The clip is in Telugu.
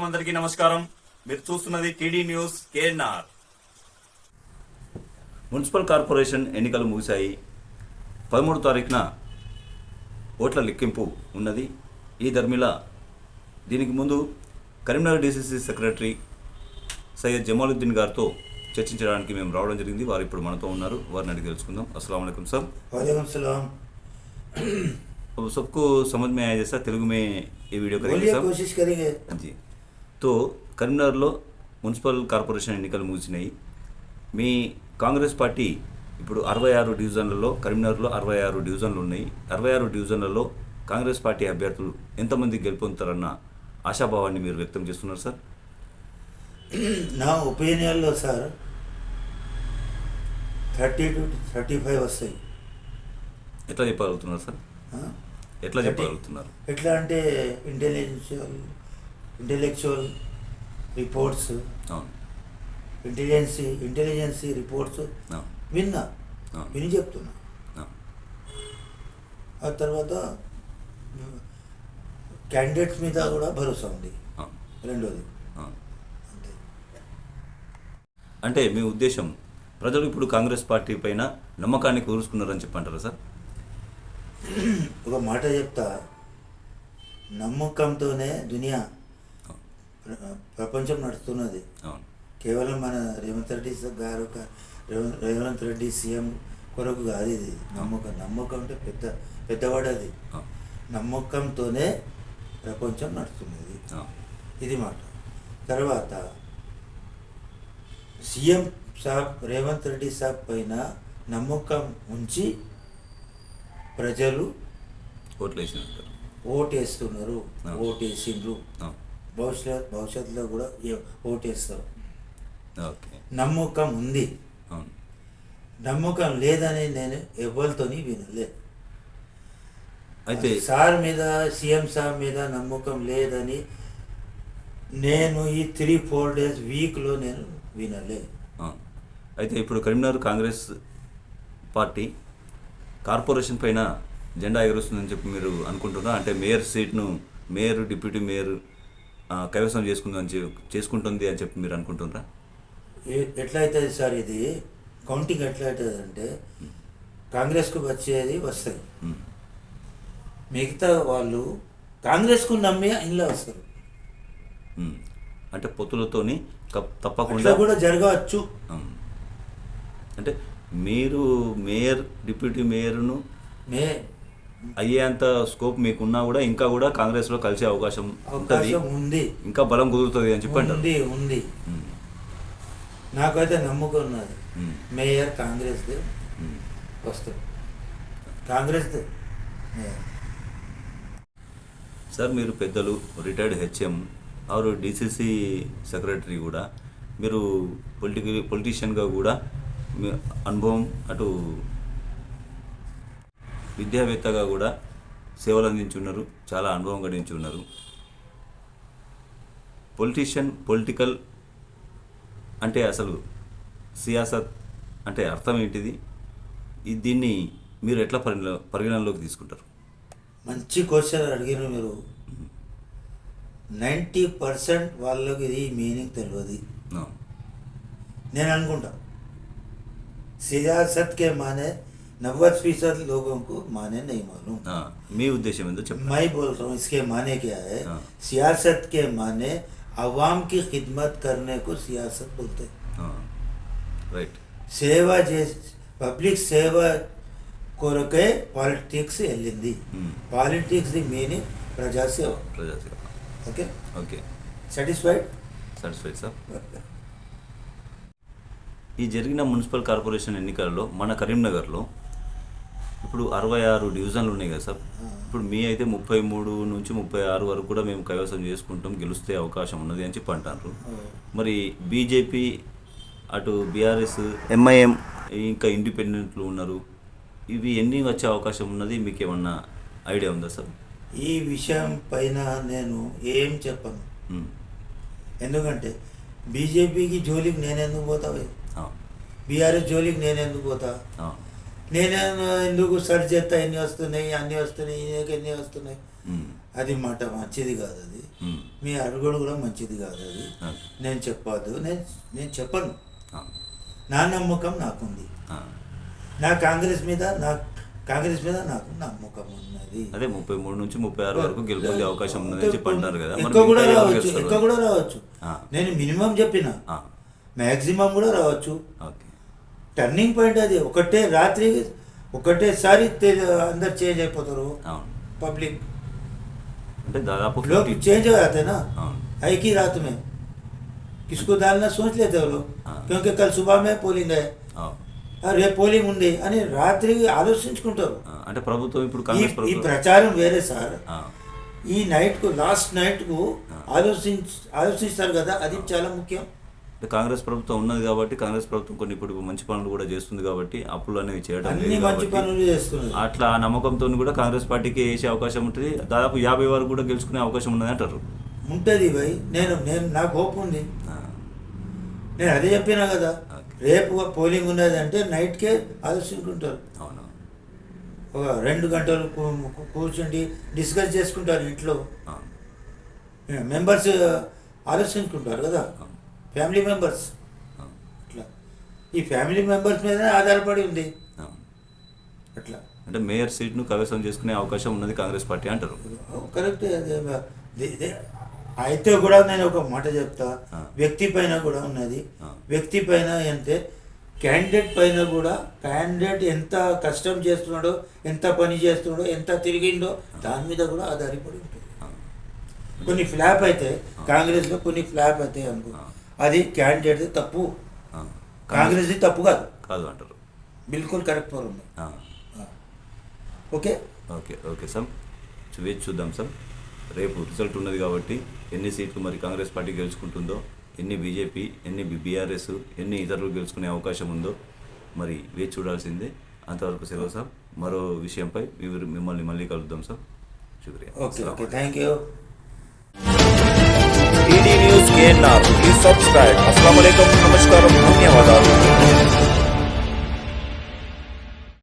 స్వాగతం. అందరికీ నమస్కారం. మీరు చూస్తున్నది TD news KNR. Municipal corporation ఎన్నికలు ముగిశాయి. 13వ తారీఖున ఓట్ల లెక్కింపు ఉన్నది. ఈ ధర్మిల దీనికి ముందు కరీంనగర్ డీసీసీ సెక్రటరీ సయ్యద్ జమాలుద్దీన్ గారితో చర్చించడానికి మేము రావడం జరిగింది. వారు ఇప్పుడు మనతో ఉన్నారు. వారిని అడిగి తెలుసుకుందాం. अस्सलाम वालेकुम सर. वालेकुम सलाम. अब सबको समझ में आया जैसा तेलुगु में ये वीडियो करेंगे बोलिए, सब. कोशिश करेंगे. जी. तो కరీంనగర్లో మున్సిపల్ కార్పొరేషన్ ఎన్నికలు ముగిసినాయి. మీ కాంగ్రెస్ పార్టీ ఇప్పుడు 66 డివిజన్లలో, కరీంనగర్లో 66 డివిజన్లు ఉన్నాయి. 66 డివిజన్లలో కాంగ్రెస్ పార్టీ అభ్యర్థులు ఎంతమంది గెలుపొందుతారన్న ఆశాభావాన్ని మీరు వ్యక్తం చేస్తున్నారు సార్? నా ఒపీనియన్లో సార్ 30 to 35 వస్తాయి. ఎట్లా చెప్పగలుగుతున్నారు సార్? ఎట్లా చెప్పగలుగుతున్నారు? ఎట్లా అంటే ఇంటెలెక్చువల్ రిపోర్ట్స్, ఇంటెలిజెన్సీ రిపోర్ట్స్ విని చెప్తున్నా. ఆ తర్వాత క్యాండిడేట్స్ మీద కూడా భరోసా ఉంది. రెండోది అంతే. అంటే మీ ఉద్దేశం ప్రజలు ఇప్పుడు కాంగ్రెస్ పార్టీ పైన నమ్మకాన్ని కూరుచుకున్నారని చెప్పంటారా సార్? ఒక మాట చెప్తా, నమ్మకంతోనే దునియా ప్రపంచం నడుస్తున్నది. కేవలం మన రేవంత్ రెడ్డి సీఎం కొరకు కాదు ఇది. నమ్మకం అంటే పెద్దవాడు అది. నమ్మకంతోనే ప్రపంచం నడుస్తున్నది, ఇది మాట. తర్వాత సీఎం సాబ్ రేవంత్ రెడ్డి సాబ్ పైన నమ్మకం ఉంచి ప్రజలు ఓటేస్తున్నారు, ఓటేసిండ్రు, భవిష్యత్తులో కూడా ఓటేస్తారు. నమ్మకం ఉంది. నమ్మకం లేదని నేను ఎవరితోని వినలే. అయితే సార్ మీద, సీఎం సార్ మీద నమ్మకం లేదని నేను ఈ 3-4 days వీక్లో నేను వినలే. అయితే ఇప్పుడు కరీంనగర్ కాంగ్రెస్ పార్టీ కార్పొరేషన్ పైన జెండా ఎగురుస్తుందని చెప్పి మీరు అనుకుంటున్నారా? అంటే మేయర్ సీట్ను మేయర్, డిప్యూటీ మేయర్ కైవసం చేసుకుంటుంది అని చెప్పి మీరు అనుకుంటున్నారా? ఎట్లా అవుతుంది సార్ ఇది కౌంటింగ్? ఎట్లా అవుతుంది అంటే కాంగ్రెస్కు వచ్చేది వస్తాయి, మిగతా వాళ్ళు కాంగ్రెస్కు నమ్మి ఇంట్లో వస్తారు. అంటే పొత్తులతోని తప్పకుండా కూడా జరగవచ్చు. అంటే మీరు మేయర్, డిప్యూటీ మేయర్ను అయ్యేంత స్కోప్ మీకున్నా కూడా ఇంకా కూడా కాంగ్రెస్లో కలిసే అవకాశం ఉంది, ఇంకా బలం కుదురుతుంది అని చెప్పండి. ఉంది. నాకైతే నమ్మకం ఉన్నది. మేయర్ కాంగ్రెస్ వస్తుంది, కాంగ్రెస్ సార్. మీరు పెద్దలు, రిటైర్డ్ హెచ్ఎం ఆరు డిసిసి సెక్రటరీ కూడా, మీరు పొలిటీషియన్గా కూడా మీ అనుభవం, అటు విద్యావేత్తగా కూడా సేవలు అందించున్నారు, చాలా అనుభవం గడించి ఉన్నారు. పొలిటికల్ అంటే అసలు సియాసత్ అంటే అర్థం ఏంటిది? దీన్ని మీరు ఎట్లా పరిగణనలోకి తీసుకుంటారు? మంచి క్వశ్చన్ అడిగిన మీరు. 90% వాళ్ళకి ఇది మీనింగ్ తెలియదు. నేను అనుకుంటా సియాసత్ के माने 90% लोगों को माने नहीं मालूम. మీ ఉద్దేశం ఏందో చెప్పండి. मैं बोल रहा हूँ इसके माने क्या है. सियासत के माने अवाम की खिदमत करने को सियासत बोलते हैं. రైట్. సేవ పబ్లిక్ సేవ కొరకే పాలిటిక్స్ వెళ్ళింది. పాలిటిక్స్ ది మీనింగ్ ప్రజాసేవ. Okay okay. Satisfied sir. ఈ జరిగిన మున్సిపల్ కార్పొరేషన్ ఎన్నికలలో మన కరీంనగర్లో ఇప్పుడు 66 డివిజన్లు ఉన్నాయి కదా సార్. ఇప్పుడు మీ అయితే 33 నుంచి 36 వరకు కూడా మేము కైవసం చేసుకుంటాం, గెలిస్తే అవకాశం ఉన్నది అని చెప్పి అంటారు. మరి బీజేపీ, అటు బీఆర్ఎస్, ఎంఐఎం, ఇంకా ఇండిపెండెంట్లు ఉన్నారు. ఇవి ఎన్ని వచ్చే అవకాశం ఉన్నది? మీకు ఏమన్నా ఐడియా ఉందా సార్? ఈ విషయం పైన నేను ఏం చెప్పను. ఎందుకంటే బీజేపీకి జోలికి నేనెందుకు పోతావే, బీఆర్ఎస్ జోలికి నేనెందుకు పోతా, నేను ఎందుకు సర్చ్ చేస్తా, ఎన్ని వస్తున్నాయి, అన్నీ వస్తున్నాయి, ఎన్ని వస్తున్నాయి. అది మాట మంచిది కాదు, అది మీ అడుగుడు కూడా మంచిది కాదు, అది నేను చెప్పొద్దు, నేను చెప్పను. నా నమ్మకం నాకుంది, నా కాంగ్రెస్ మీద నాకు నమ్మకం ఉన్నది. అదే 33 నుంచి 36 వరకు గెలుపొందే అవకాశం ఉందని చెప్పి అంటారు కదా. ఎక్కువ కూడా రావచ్చు. నేను మినిమం చెప్పిన, మ్యాక్సిమం కూడా రావచ్చు. టర్నింగ్ పాయింట్ అది. ఒకటే రాత్రి ఒకటేసారి అందరు చేంజ్ అయిపోతారు పబ్లిక్, అంటే దాదాపు लोग चेंज हो जाते हैं ना, एक ही रात में। किसको डालना सोच लेते हो लोग, क्योंकि कल सुबह में पोलिंग है, రేపు పోలింగ్ ఉంది అని రాత్రి ఆలోచించుకుంటారు. అంటే ప్రభుత్వం ఇప్పుడు ఈ ప్రచారం వేరే సార్, ఈ నైట్ కు లాస్ట్ నైట్ కు ఆలోచిస్తారు కదా, అది చాలా ముఖ్యం. కాంగ్రెస్ ప్రభుత్వం ఉన్నది కాబట్టి, కాంగ్రెస్ ప్రభుత్వం కొన్ని ఇప్పుడు మంచి పనులు కూడా చేస్తుంది కాబట్టి అప్పులు అనేవి చేయడం అన్ని మంచి పనులు చేస్తుంది. అట్లా ఆ నమ్మకంతో కూడా కాంగ్రెస్ పార్టీకి వేసే అవకాశం ఉంటుంది. దాదాపు 50 వరకు కూడా గెలుచుకునే అవకాశం ఉన్నది అంటారు. ఉంటుంది భయ్, నేను నాకు హోప్ ఉంది. నేను అదే చెప్పినా కదా, రేపు పోలింగ్ ఉన్నది అంటే నైట్కే ఆలోచించుకుంటారు. ఒక 2 గంటలు కూర్చుండి డిస్కస్ చేసుకుంటారు ఇంట్లో, మెంబర్స్ ఆలోచించుకుంటారు కదా, ఫ్యామిలీ మెంబర్స్. అట్లా ఈ ఫ్యామిలీ మెంబర్స్ మీద ఆధారపడి ఉంది. అట్లా అంటే మేయర్ సీట్ను కైవసం చేసుకునే అవకాశం ఉన్నది కాంగ్రెస్ పార్టీ అంటారు. కరెక్ట్. అయితే కూడా నేను ఒక మాట చెప్తా, వ్యక్తి పైన కూడా ఉన్నది. వ్యక్తి పైన అంటే క్యాండిడేట్ పైన కూడా, క్యాండిడేట్ ఎంత కష్టం చేస్తున్నాడో, ఎంత పని చేస్తున్నాడో, ఎంత తిరిగిండో, దాని మీద కూడా ఆధారపడి ఉంటుంది. కొన్ని ఫ్లాప్ అయితే కాంగ్రెస్లో, కొన్ని ఫ్లాప్ అయితే అనుకో, అది క్యాండిడేట్ తప్పు, కాంగ్రెస్ తప్పు కాదు అంటారు. బిల్కుల్ కరెక్ట్ ఫర్ ఉంది. ఓకే ఓకే ఓకే సార్, వేచి చూద్దాం సార్. రేపు రిజల్ట్ ఉన్నది కాబట్టి ఎన్ని సీట్లు మరి కాంగ్రెస్ పార్టీ గెలుచుకుంటుందో, ఎన్ని బీజేపీ, ఎన్ని బీఆర్ఎస్, ఎన్ని ఇతరులు గెలుచుకునే అవకాశం ఉందో మరి వేచి చూడాల్సిందే. అంతవరకు సెలవు సార్. మరో విషయంపై మిమ్మల్ని మళ్ళీ కలుద్దాం సార్. శుక్రియా. Okay thank you. TD news KNR, please subscribe. అస్సలాము అలైకుం, నమస్కారం, ధన్యవాదాలు.